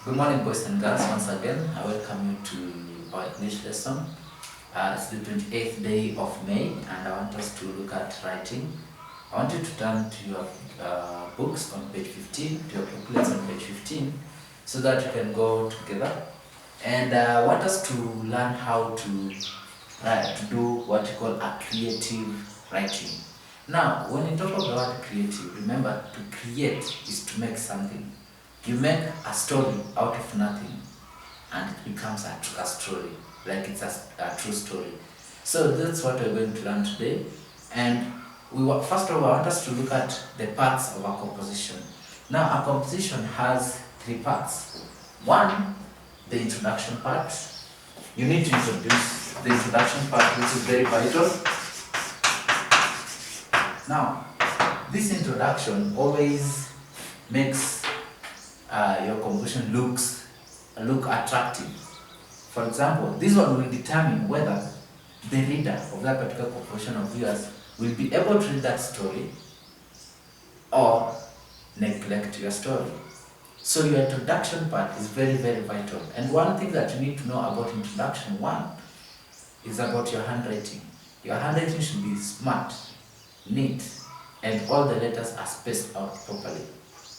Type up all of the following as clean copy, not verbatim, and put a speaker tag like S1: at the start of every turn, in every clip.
S1: Good morning, boys and girls. Once again, I welcome you to our English lesson. It's the 28th day of May, and I want us to look at writing. I want you to turn to your books on page 15, to your booklets on page 15, so that you can go together. And I want us to learn how to do what you call a creative writing. Now, when you talk about the word creative, remember to create is to make something. You make a story out of nothing and it becomes a story, like it's a true story. So that's what we're going to learn today. And first of all, I want us to look at the parts of a composition. Now, a composition has three parts. One, the introduction part. You need to introduce the introduction part, which is very vital. Now, this introduction always makes your composition look attractive. For example, this one will determine whether the reader of that particular composition of viewers will be able to read that story or neglect your story. So your introduction part is very, very vital. And one thing that you need to know about introduction one is about your handwriting. Your handwriting should be smart, neat, and all the letters are spaced out properly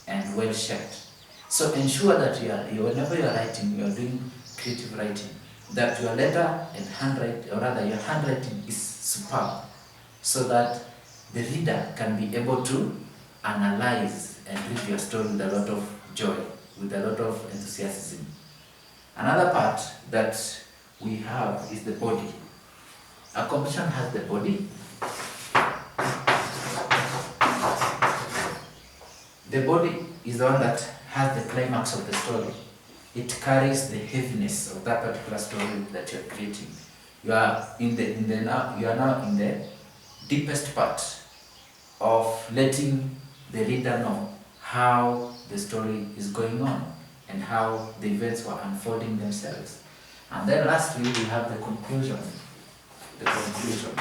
S1: and well shaped. So ensure that whenever you are writing, you are doing creative writing, that your letter and handwriting, or rather your handwriting is superb, so that the reader can be able to analyze and read your story with a lot of joy, with a lot of enthusiasm. Another part that we have is the body. A composition has the body. The body is the one that has the climax of the story. It carries the heaviness of that particular story that you are creating. You are now in the deepest part of letting the reader know how the story is going on and how the events were unfolding themselves. And then lastly, we have the conclusion. The conclusion.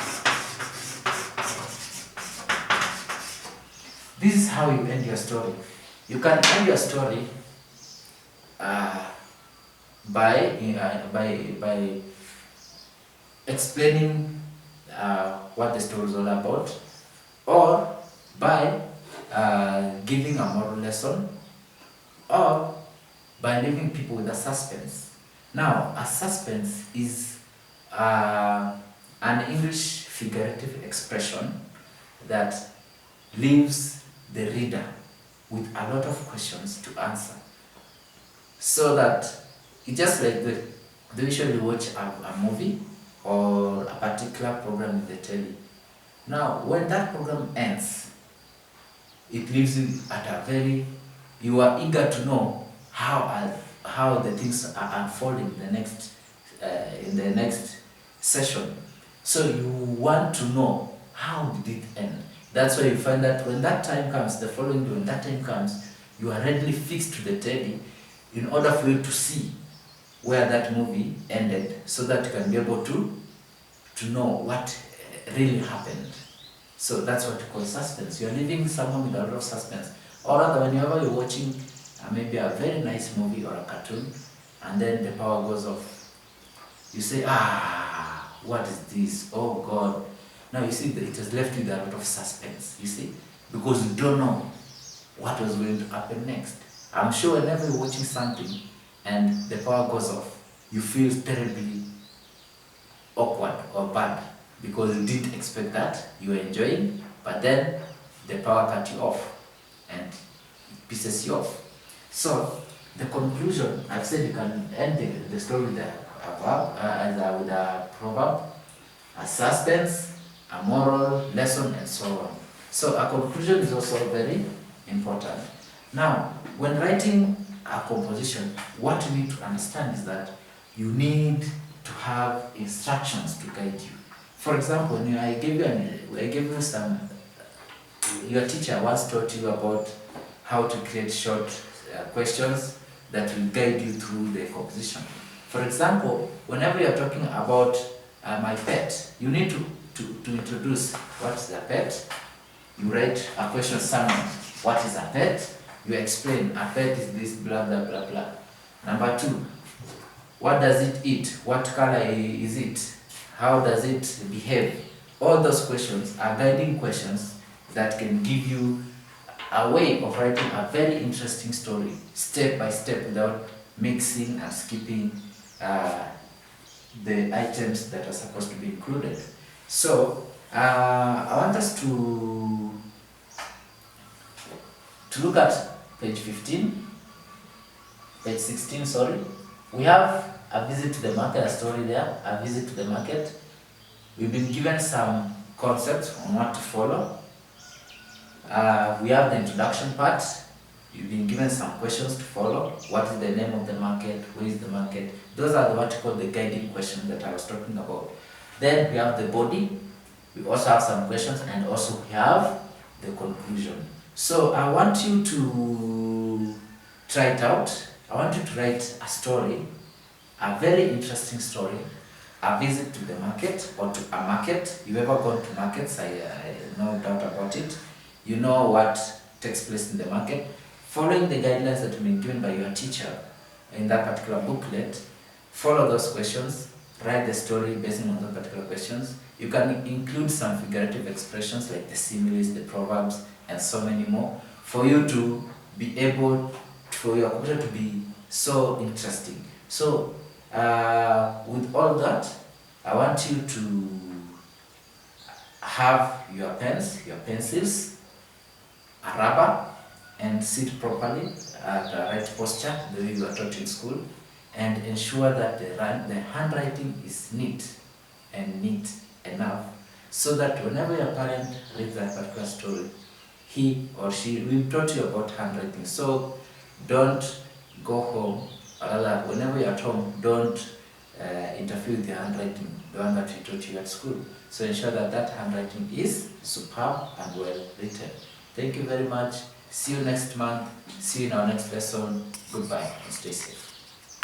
S1: This is how you end your story. You can end your story by explaining what the story is all about, or by giving a moral lesson, or by leaving people with a suspense. Now, a suspense is an English figurative expression that leaves the reader with a lot of questions to answer, so that it's just like they usually watch a movie or a particular program in the telly. Now, when that program ends, it leaves you at you are eager to know how the things are unfolding in the next session. So you want to know how did it end. That's why you find that when that time comes, the following day, when that time comes, you are readily fixed to the telly in order for you to see where that movie ended, so that you can be able to know what really happened. So that's what you call suspense. You're leaving someone with a lot of suspense. Or rather, whenever you're watching maybe a very nice movie or a cartoon, and then the power goes off, you say, what is this? Oh God. Now you see that it has left you with a lot of suspense, you see, because you don't know what was going to happen next. I'm sure whenever you're watching something and the power goes off, you feel terribly awkward or bad, because you didn't expect that, you were enjoying, but then the power cut you off and it pisses you off. So the conclusion, I've said you can end the story with with a proverb, a suspense, a moral lesson, and so on. So a conclusion is also very important. Now, when writing a composition, what you need to understand is that you need to have instructions to guide you. For example, when I gave you some, your teacher once taught you about how to create short questions that will guide you through the composition. For example, whenever you're talking about my pet, you need to introduce what is a pet. You write a question summary. What is a pet? You explain a pet is this, blah, blah, blah, blah. Number 2, what does it eat? What color is it? How does it behave? All those questions are guiding questions that can give you a way of writing a very interesting story, step by step, without mixing and skipping the items that are supposed to be included. So I want us to look at page 15, page 16, sorry. We have a visit to the market, a story there, a visit to the market. We've been given some concepts on what to follow. We have the introduction part. You've been given some questions to follow. What is the name of the market? Where is the market? Those are what you call the guiding questions that I was talking about. Then we have the body. We also have some questions, and also we have the conclusion. So I want you to try it out. I want you to write a story, a very interesting story, a visit to the market or to a market. You've ever gone to markets, I no doubt about it. You know what takes place in the market. Following the guidelines that have been given by your teacher in that particular booklet, follow those questions, write the story based on those particular questions. You can include some figurative expressions like the similes, the proverbs, and so many more, for you to be able, for your computer to be so interesting. So with all that, I want you to have your pens, your pencils, a rubber, and sit properly at the right posture, the way you are taught in school, and ensure that the handwriting is neat and neat enough, so that whenever your parent reads that particular story, he or she will taught you about handwriting. So don't go home, or rather, whenever you're at home, don't interfere with the handwriting, the one that we taught you at school. So ensure that that handwriting is superb and well written. Thank you very much. See you next month. See you in our next lesson. Goodbye and stay safe.